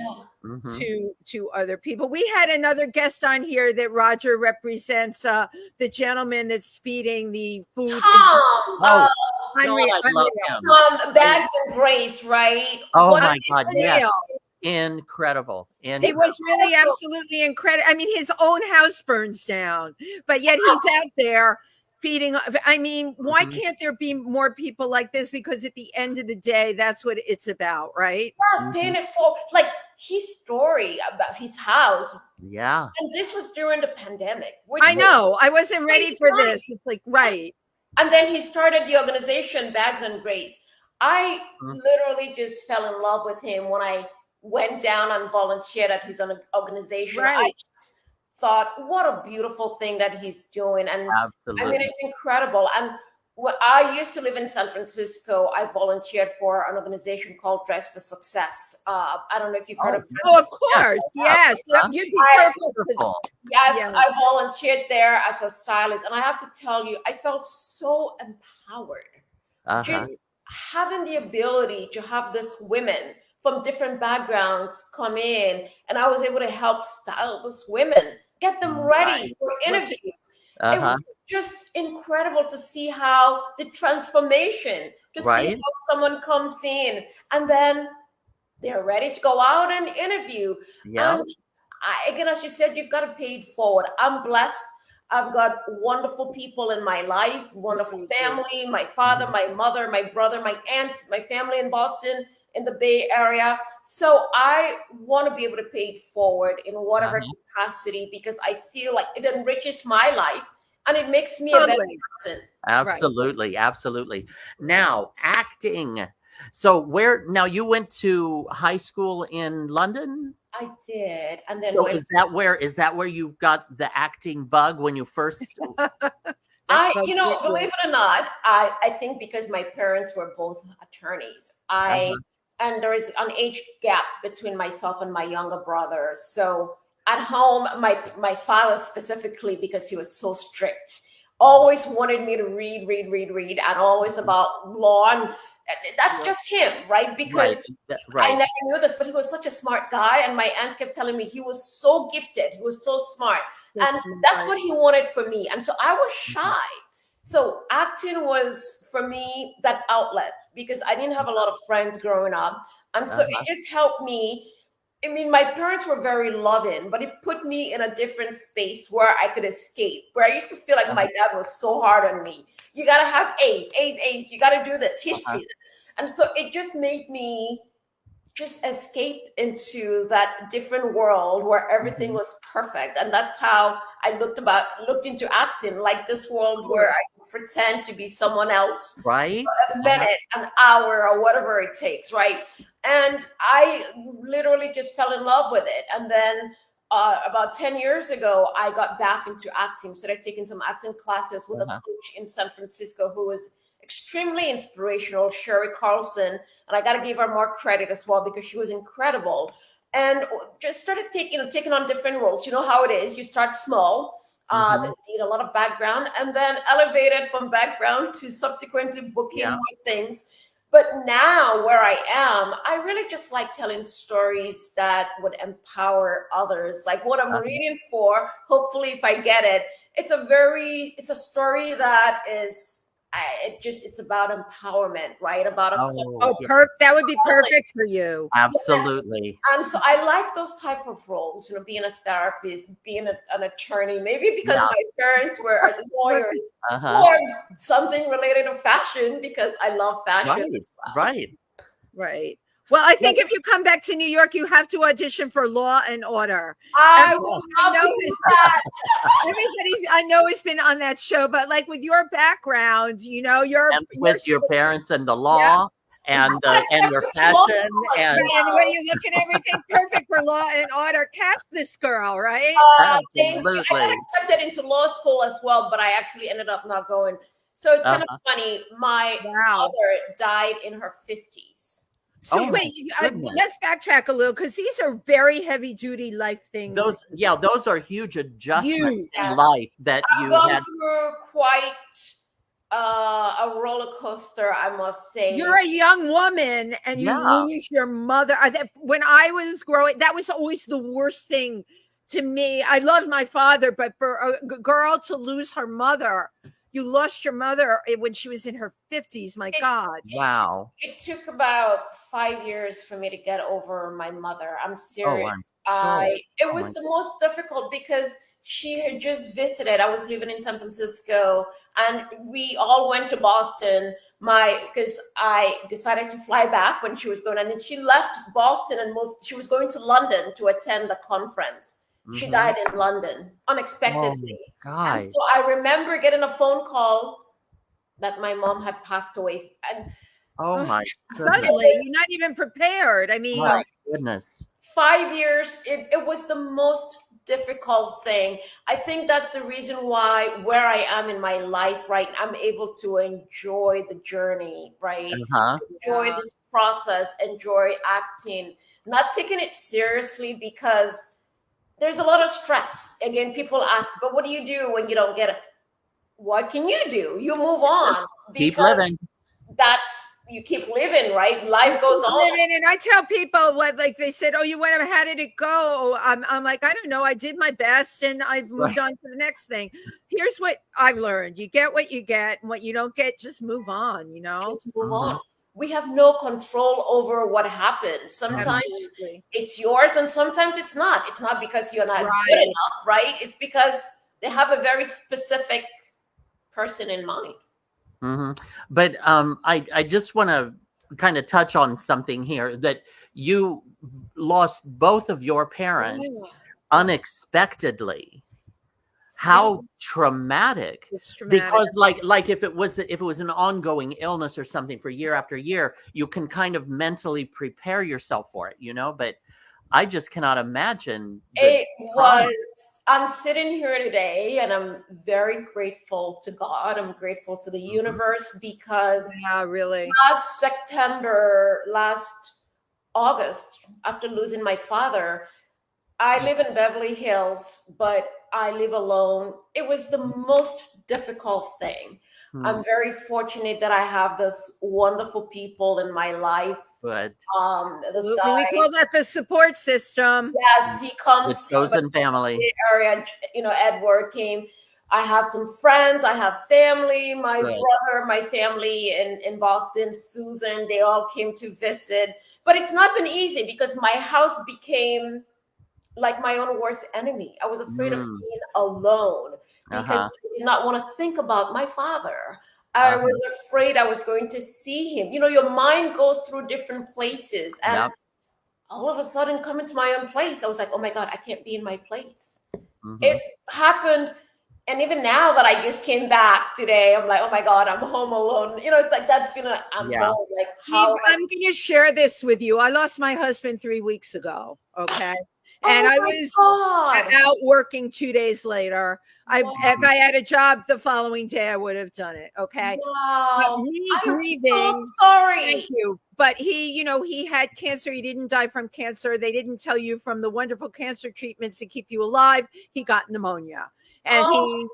to other people. We had another guest on here that Roger represents, the gentleman that's feeding the food. Tom. Bags and Grace, right? Oh my God, yes. Incredible. He was really absolutely incredible. I mean, his own house burns down, but yet he's out there feeding. I mean, why can't there be more people like this? Because at the end of the day, that's what it's about, right? Paying it for, like, his story about his house. Yeah. And this was during the pandemic. I know. I wasn't ready for this. It's like, right. And then he started the organization Bags and Grace. I literally just fell in love with him when I went down and volunteered at his organization. Right. I just thought, what a beautiful thing that he's doing. And absolutely. I mean, it's incredible. And when I used to live in San Francisco, I volunteered for an organization called Dress for Success. I don't know if you've heard of it. Oh, of course. Yes. You'd be perfect. Yes, I volunteered there as a stylist. And I have to tell you, I felt so empowered. Just having the ability to have these women from different backgrounds come in, and I was able to help style these women, get them ready for interviews. It was just incredible to see how the transformation, to see how someone comes in and then they're ready to go out and interview. And again, as you said, you've got to pay it forward. I'm blessed. I've got wonderful people in my life, wonderful family, my father, my mother, my brother, my aunts, my family in Boston, in the Bay Area. So I want to be able to pay it forward in whatever capacity, because I feel like it enriches my life and it makes me a better person. Absolutely. Absolutely. Now, acting. So now you went to high school in London? I did. And then is that where you got the acting bug when you first? Believe it or not, I think because my parents were both attorneys, and there is an age gap between myself and my younger brother. So at home, my father specifically, because he was so strict, always wanted me to read, and always about law. And that's just him, right? Because I never knew this, but he was such a smart guy. And my aunt kept telling me he was so gifted. He was so smart. That's what he wanted for me. And so I was shy. So acting was, for me, that outlet, because I didn't have a lot of friends growing up. And so it just helped me. I mean, my parents were very loving, but it put me in a different space where I could escape, where I used to feel like my dad was so hard on me. You got to have A's. You got to do this, history. And so it just made me just escape into that different world where everything was perfect. And that's how I looked into acting, like this world where I could pretend to be someone else for a minute, an hour, or whatever it takes, right? And I literally just fell in love with it. And then about 10 years ago, I got back into acting, started taking some acting classes with a coach in San Francisco who was extremely inspirational, Sherry Carlson. And I got to give her more credit as well, because she was incredible. And just started taking on different roles. You know how it is. You start small. that did a lot of background, and then elevated from background to subsequently booking more things. But now where I am, I really just like telling stories that would empower others. Like what I'm reading for, hopefully if I get it, it's a story that is, it's about empowerment, right? About that would be perfect for you. Absolutely. Yes. And so I like those type of roles, you know, being a therapist, being an attorney, maybe because my parents were lawyers, or something related to fashion because I love fashion as well. Right. Well, I think if you come back to New York, you have to audition for Law and Order. I will love to do that. Everybody I know has been on that show, but like with your background, you know, with your parents and the law and their passion and when you look at everything, perfect for Law and Order. Cast this girl, right? Absolutely. I got accepted into law school as well, but I actually ended up not going. So it's kind of funny. My mother died in her 50s. So wait, let's backtrack a little because these are very heavy duty life things. Those are huge adjustments in life that I've gone through quite a roller coaster, I must say. You're a young woman and you lose your mother. When I was growing, that was always the worst thing to me. I loved my father, but for a girl to lose her mother, you lost your mother when she was in her 50s. My God. Wow. It took about 5 years for me to get over my mother. I'm serious. It was the most difficult because she had just visited. I was living in San Francisco and we all went to Boston. Because I decided to fly back when she was going, and then she left Boston and moved. She was going to London to attend the conference. She died in London unexpectedly. And so I remember getting a phone call that my mom had passed away. And my suddenly you're not even prepared. I mean, my goodness. 5 years, it was the most difficult thing. I think that's the reason why where I am in my life right now, I'm able to enjoy the journey, right? Enjoy this process, enjoy acting, not taking it seriously because there's a lot of stress. Again, people ask, but what do you do when you don't get it? What can you do? You move on. Keep living. You keep living, right? Life goes on. And I tell people like they said, oh, you went, how did it go? I'm like, I don't know. I did my best and I've moved on to the next thing. Here's what I've learned. You get what you get, and what you don't get, just move on, you know? Just move on. We have no control over what happened. Sometimes it's yours and sometimes it's not. It's not because you're not good enough, right? It's because they have a very specific person in mind. But I just want to kind of touch on something here, that you lost both of your parents unexpectedly. How traumatic. It's traumatic. Because like if it was an ongoing illness or something for year after year, you can kind of mentally prepare yourself for it, you know, but I just cannot imagine. I'm sitting here today and I'm very grateful to God. I'm grateful to the universe because last August, after losing my father, I live in Beverly Hills, but I live alone. It was the most difficult thing. I'm very fortunate that I have this wonderful people in my life. Good. This guy, we call that the support system. Yes, he comes. The chosen family. The area, you know, Edward came. I have some friends. I have family. My brother, my family in Boston, Susan. They all came to visit. But it's not been easy because my house became like my own worst enemy. I was afraid of being alone because I did not want to think about my father. I was afraid I was going to see him. You know, your mind goes through different places. And all of a sudden coming to my own place, I was like, oh my God, I can't be in my place. It happened. And even now that I just came back today, I'm like, oh my God, I'm home alone. You know, it's like that feeling like I'm home. Like, I'm going to share this with you. I lost my husband 3 weeks ago. Okay. And I was out working 2 days later. If I had a job the following day, I would have done it. Okay. Wow. I'm so sorry. Thank you. But he had cancer. He didn't die from cancer. They didn't tell you from the wonderful cancer treatments to keep you alive. He got pneumonia. and he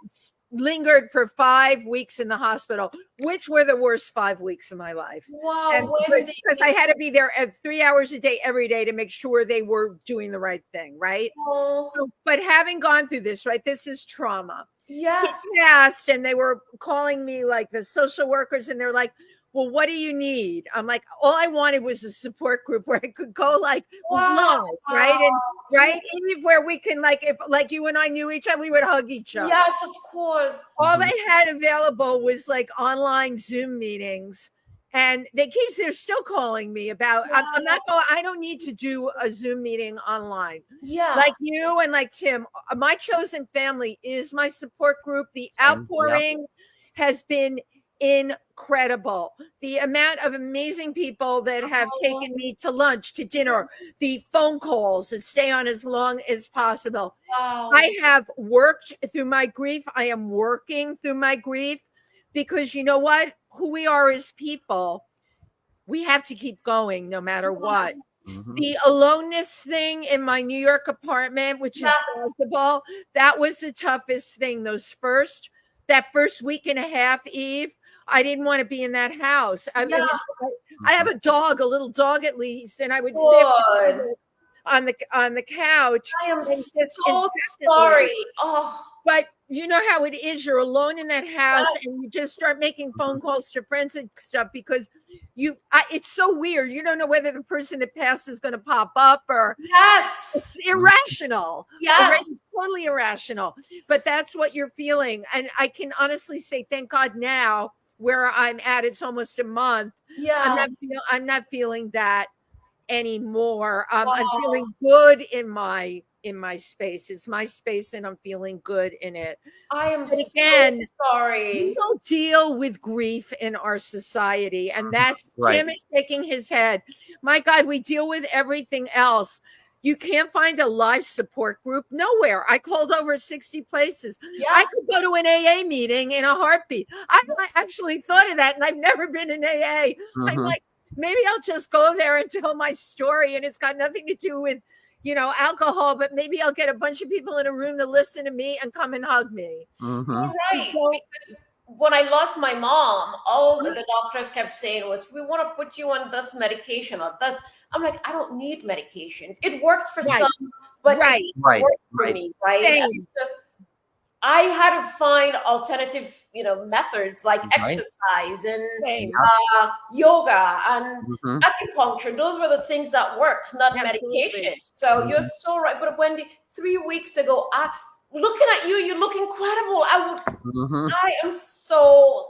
lingered for 5 weeks in the hospital, which were the worst 5 weeks of my life. Wow, and because I had to be there at 3 hours a day every day to make sure they were doing the right thing, right? So, but having gone through this, right, this is trauma. Yes. He passed, and they were calling me, like, the social workers, and they're like, well, what do you need? I'm like, all I wanted was a support group where I could go, like, live, right? And right, even where we can, like, if like you and I knew each other, we would hug each other. Yes, of course. All they had available was like online Zoom meetings, and they're still calling me about. I'm not going. I don't need to do a Zoom meeting online. Yeah, like you and like Tim, my chosen family is my support group. The outpouring has been incredible. The amount of amazing people that have taken me to lunch, to dinner, the phone calls that stay on as long as possible. Wow. I have worked through my grief. I am working through my grief, because you know what? Who we are as people, we have to keep going no matter what. The aloneness thing in my New York apartment, which is sizable, that was the toughest thing. That first week and a half, Eve, I didn't want to be in that house. I have a dog, a little dog at least, and I would sit on the couch. I am so sorry. Oh. But you know how it is. You're alone in that house, and you just start making phone calls to friends and stuff, because it's so weird. You don't know whether the person that passed is going to pop up or it's irrational. Yes, it's totally irrational. But that's what you're feeling, and I can honestly say, thank God now where I'm at. It's almost a month. Yeah, I'm not feeling that anymore. I'm feeling good in my space. It's my space, and I'm feeling good in it. I am but again, so sorry. We don't deal with grief in our society, and that's Tim is shaking his head. My God, we deal with everything else. You can't find a live support group nowhere. I called over 60 places. I could go to an AA meeting in a heartbeat. I actually thought of that, and I've never been in AA. I'm like, maybe I'll just go there and tell my story, and it's got nothing to do with, alcohol, but maybe I'll get a bunch of people in a room to listen to me and come and hug me. You're right. Because when I lost my mom, all the doctors kept saying was, we want to put you on this medication or this. I'm like, I don't need medication. It works for some, but it works for me, right? So I had to find alternative, methods like exercise and yoga and acupuncture. Those were the things that worked, not medication. So you're so right. But Wendy, 3 weeks ago, looking at you, you look incredible. I am so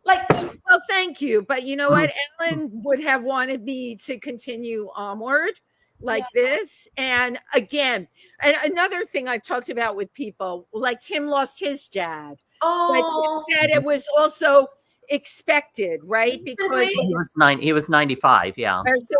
well, thank you. But you know what? Ellen would have wanted me to continue onward like this. And again, and another thing I've talked about with people, like Tim lost his dad. But Tim said it was also expected, right? Because he was 95. Yeah. So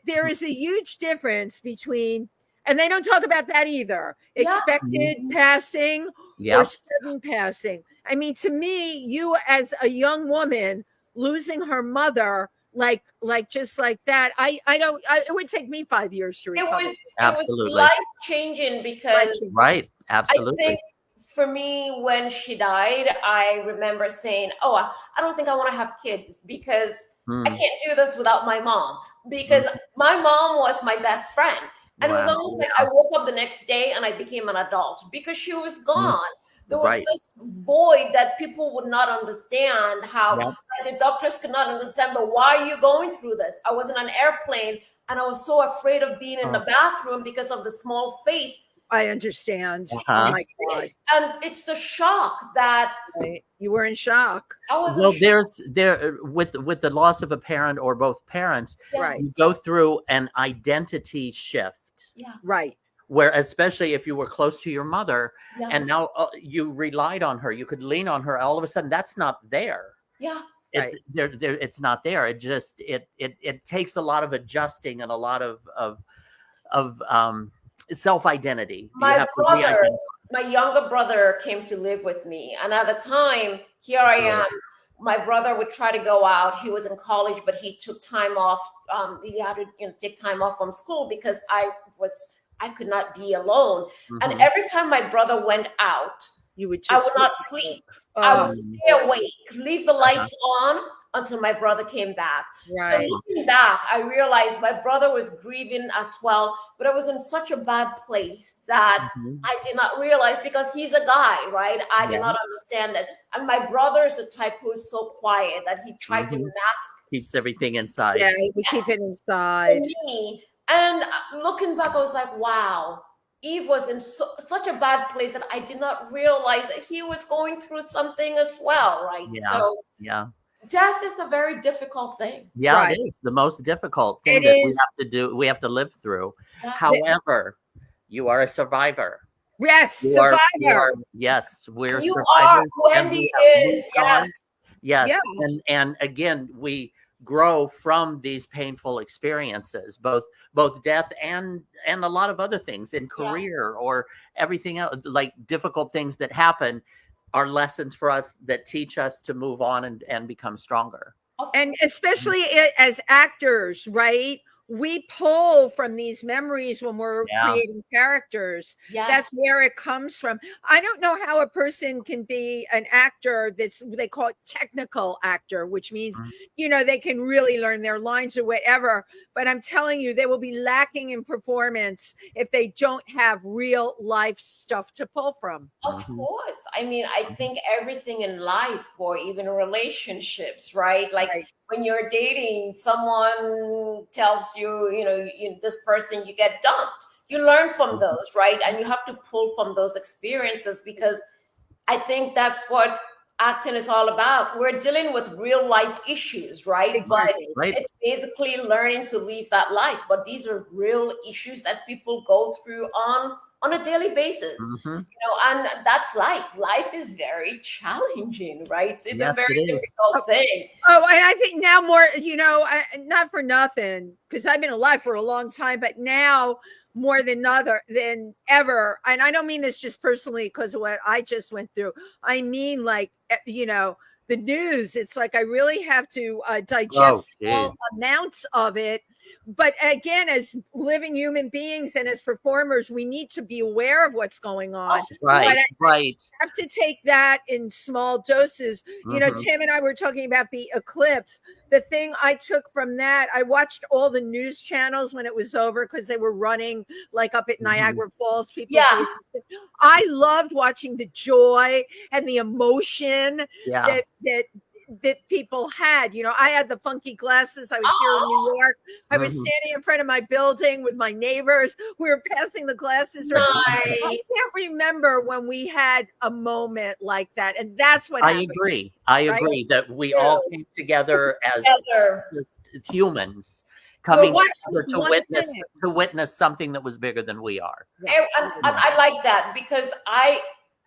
there is a huge difference between, and they don't talk about that either. Expected passing or sudden passing. I mean, to me, you as a young woman losing her mother, like just like that, it would take me 5 years to recover. It was life-changing because absolutely. I think for me, when she died, I remember saying, I don't think I want to have kids because I can't do this without my mom, because my mom was my best friend. And it was almost like I woke up the next day and I became an adult because she was gone. There was this void that people would not understand, how the doctors could not understand, but why are you going through this? I was in an airplane and I was so afraid of being in the bathroom because of the small space. I understand. Oh my God. And it's the shock that you were in shock. I was with the loss of a parent or both parents, you go through an identity shift. Yeah. Right. Where, especially if you were close to your mother and now you relied on her, you could lean on her. All of a sudden, that's not there. Yeah. It's not there. It just, it takes a lot of adjusting and a lot of self-identity. My younger brother came to live with me. And at the time, here I am. My brother would try to go out. He was in college, but he took time off. He had to take time off from school because I could not be alone. And every time my brother went out, You would I just would not sleep. I Oh, would stay awake, leave the lights on until my brother came back. So right. looking back, I realized my brother was grieving as well, but I was in such a bad place that I did not realize, because he's a guy, right? I did not understand it. And my brother is the type who is so quiet that he tried to mask. Keeps everything inside. Yeah, we keep it inside. For me. And looking back, I was like, wow. Eve was in such a bad place that I did not realize that he was going through something as well, right? Yeah. So yeah. Death is a very difficult thing. Yeah, Right. it is the most difficult thing It that is. we have to do. We have to live through. Yeah. However, you are a survivor. Yes, You are- survivor. yes, we're You survivors. are. and Wendy we have is. moved on. Yes. Yes. Yeah. And again, we grow from these painful experiences, both death and a lot of other things in career or everything else, like difficult things that happen are lessons for us that teach us to move on and become stronger. And especially as actors, right? We pull from these memories when we're creating characters. Yes. That's where it comes from. I don't know how a person can be an actor they call it technical actor, which means, they can really learn their lines or whatever. But I'm telling you, they will be lacking in performance if they don't have real life stuff to pull from. Of course. I mean, I think everything in life, or even relationships, right? Like when you're dating, someone tells you, this person, you get dumped. You learn from those, right? And you have to pull from those experiences, because I think that's what acting is all about. We're dealing with real life issues, right? Exactly. But it's basically learning to live that life. But these are real issues that people go through on a daily basis. And that's life. Life is very challenging, right? It's a very difficult thing. Oh, and I think now more, not for nothing, because I've been alive for a long time, but now more than ever, and I don't mean this just personally because of what I just went through. I mean, like, the news. It's like I really have to digest small amounts of it. But again, as living human beings and as performers, we need to be aware of what's going on. Right. I have to take that in small doses. Tim and I were talking about the eclipse. The thing I took from that, I watched all the news channels when it was over, because they were running like up at Niagara Falls. I loved watching the joy and the emotion that people had. I had the funky glasses. I was here in New York. I was standing in front of my building with my neighbors. We were passing the glasses. Nice. I can't remember when we had a moment like that. And that's what happened. I agree that we all came together as humans, coming together to witness something that was bigger than we are. And I like that, because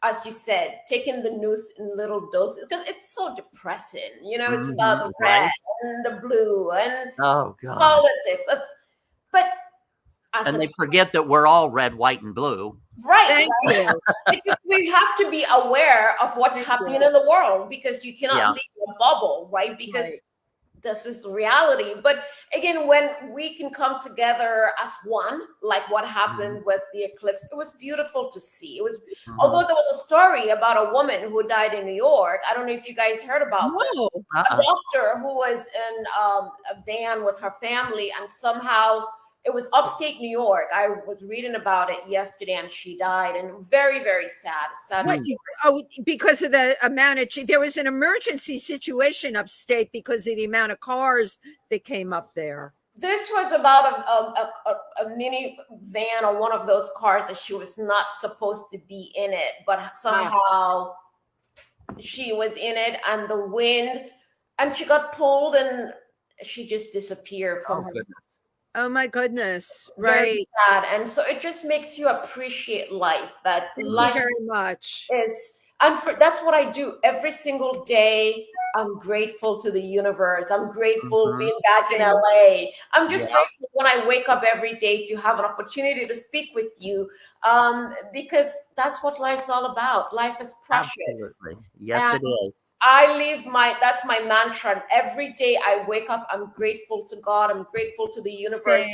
as you said, taking the news in little doses, because it's so depressing. It's about the red and the blue and politics. And they forget that we're all red, white, and blue. Right. We have to be aware of what's happening in the world, because you cannot live in a bubble, right? Because this is the reality. But again, when we can come together as one, like what happened with the eclipse, it was beautiful to see. It was, although there was a story about a woman who died in New York. I don't know if you guys heard about this. A doctor who was in a van with her family, and somehow it was upstate New York. I was reading about it yesterday, and she died, and very, very sad. Because of the amount of, there was an emergency situation upstate because of the amount of cars that came up there. This was about a mini van, or one of those cars that she was not supposed to be in it, but somehow she was in it, and the wind, and she got pulled, and she just disappeared from her. Oh my goodness. Very sad. And so it just makes you appreciate life. That life very much is, and that's what I do every single day. I'm grateful to the universe. I'm grateful being back in LA. I'm just grateful when I wake up every day to have an opportunity to speak with you, because that's what life's all about. Life is precious. Absolutely. Yes, it is. That's my mantra. Every day I wake up, I'm grateful to God. I'm grateful to the universe.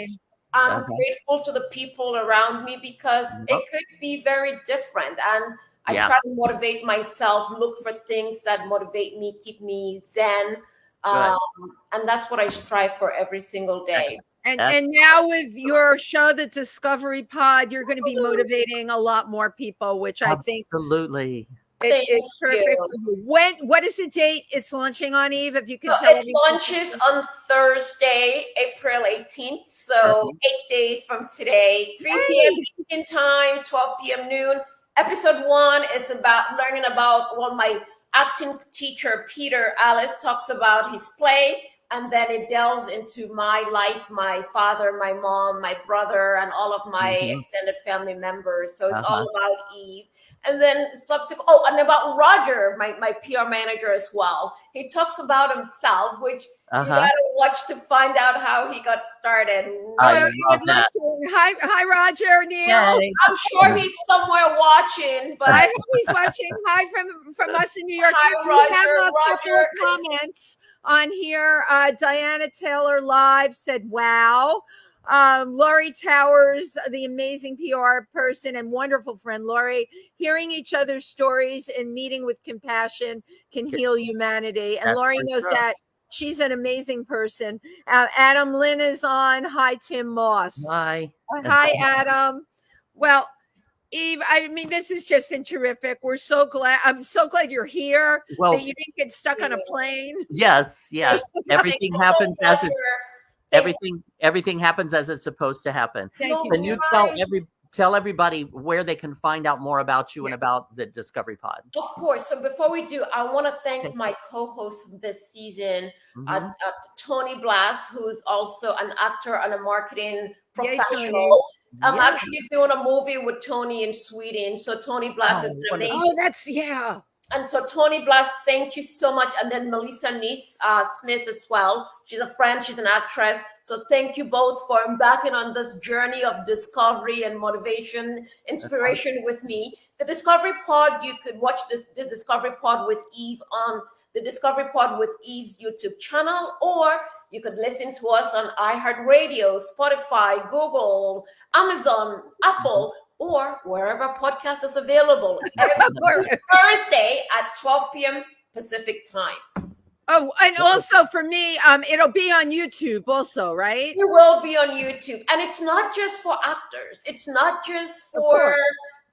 I'm grateful to the people around me, because it could be very different. And I try to motivate myself, look for things that motivate me, keep me zen. And that's what I strive for every single day. And now with your show, The Discovery Pod, you're going to be motivating a lot more people, which I think absolutely it's perfect. What is the date it's launching on, Eve? If you can tell me. It launches on Thursday, April 18th. So 8 days from today, 3 p.m. Eastern time, 12 p.m. noon. Episode 1 is about learning about my acting teacher, Peter Alice, talks about his play. And then it delves into my life, my father, my mom, my brother, and all of my extended family members. So it's all about Eve. And then subsequent, and about Roger, my PR manager as well. He talks about himself, which you gotta watch to find out how he got started. I love that. Hi, Roger, Neal. Yay. I'm sure he's somewhere watching, but I hope he's watching. Hi from us in New York. Hi, we have a couple of comments on here. Diana Taylor Live said, "Wow." Lori Towers, the amazing PR person and wonderful friend, Lori, hearing each other's stories and meeting with compassion can heal humanity. And Lori knows that. She's an amazing person. Adam Lynn is on. Hi, Tym Moss. Hi. Hi, Adam. Well, Eve, I mean, this has just been terrific. We're so glad. I'm so glad you're here. That you didn't get stuck on a plane. Yes. Everything happens as it's everything happens as it's supposed to happen. Thank you. Can you tell everybody where they can find out more about you and about the Discovery Pod? Of course. So before we do, I want to thank my co-host this season, Tony Blass, who's also an actor and a marketing professional. I'm actually doing a movie with Tony in Sweden. So Tony Blass has been amazing. Oh, And so Tony Blass, thank you so much. And then Melissa Smith as well. She's a friend. She's an actress. So thank you both for embarking on this journey of discovery and motivation, inspiration with me. The Discovery Pod, you could watch the Discovery Pod with Eve on the Discovery Pod with Eve's YouTube channel, or you could listen to us on iHeartRadio, Spotify, Google, Amazon, Apple, or wherever podcast is available every Thursday at 12 p.m. Pacific time. Oh, and also for me, it'll be on YouTube also, right? It will be on YouTube. And it's not just for actors. It's not just for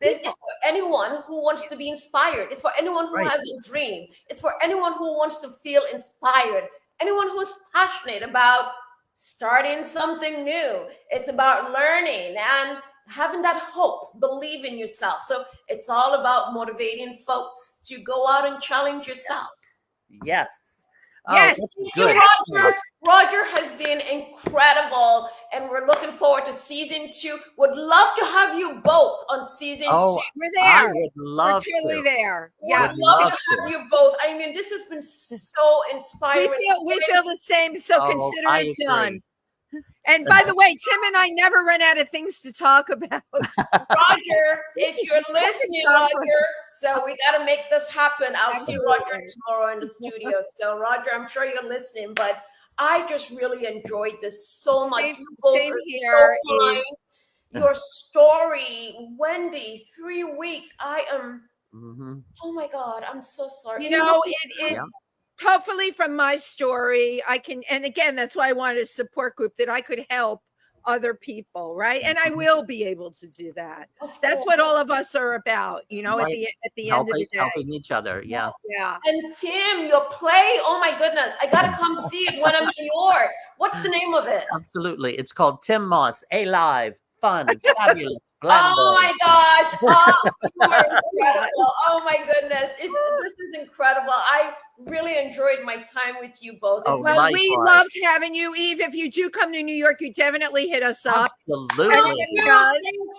this. It's for anyone who wants to be inspired. It's for anyone who has a dream. It's for anyone who wants to feel inspired. Anyone who's passionate about starting something new. It's about learning and having that hope, believe in yourself. So it's all about motivating folks to go out and challenge yourself. Yes. Yes. Roger has been incredible, and we're looking forward to season 2. Would love to have you both on season 2. We're there. I would love we're totally there. Yeah, would love to have you both. I mean, this has been so inspiring. We feel the same. So consider it done. And by the way, Tym and I never run out of things to talk about. Roger, if you're listening, Roger, so we got to make this happen. I'll see Roger tomorrow in the studio. So, Roger, I'm sure you're listening, but I just really enjoyed this so much. Same here. So your story, Wendy, 3 weeks. I am. Oh my God, I'm so sorry. You know, hopefully from my story, I can, and again, that's why I wanted a support group that I could help other people, right? And I will be able to do that. That's what all of us are about, you know, at the end of the day. Helping each other, yes. Yeah. And Tym, your play, oh my goodness, I got to come see it when I'm in New York. What's the name of it? Absolutely. It's called Tym Moss, Alive, Fun, Fabulous, Blended. Oh my gosh. Oh, you are incredible. Oh my goodness. This is incredible. I really enjoyed my time with you both. Well, we loved having you, Eve. If you do come to New York, you definitely hit us up. Absolutely. Thank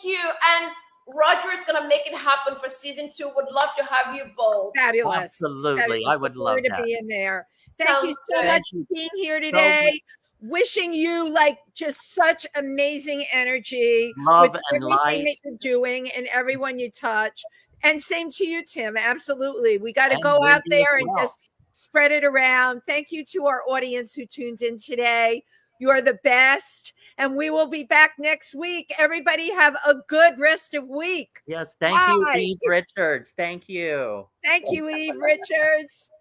you. And Roger is going to make it happen for season 2. Would love to have you both. Fabulous. Absolutely. Fabulous. I would love to be in there. Thank you so much for being here today. Wishing you like just such amazing energy, love with and everything light that you're doing and everyone you touch. And same to you, Tym. Absolutely. We got to go out there and just spread it around. Thank you to our audience who tuned in today. You are the best. And we will be back next week. Everybody have a good rest of week. Yes. Thank you, Eve Richards. Thank you. Thank you, Eve Richards.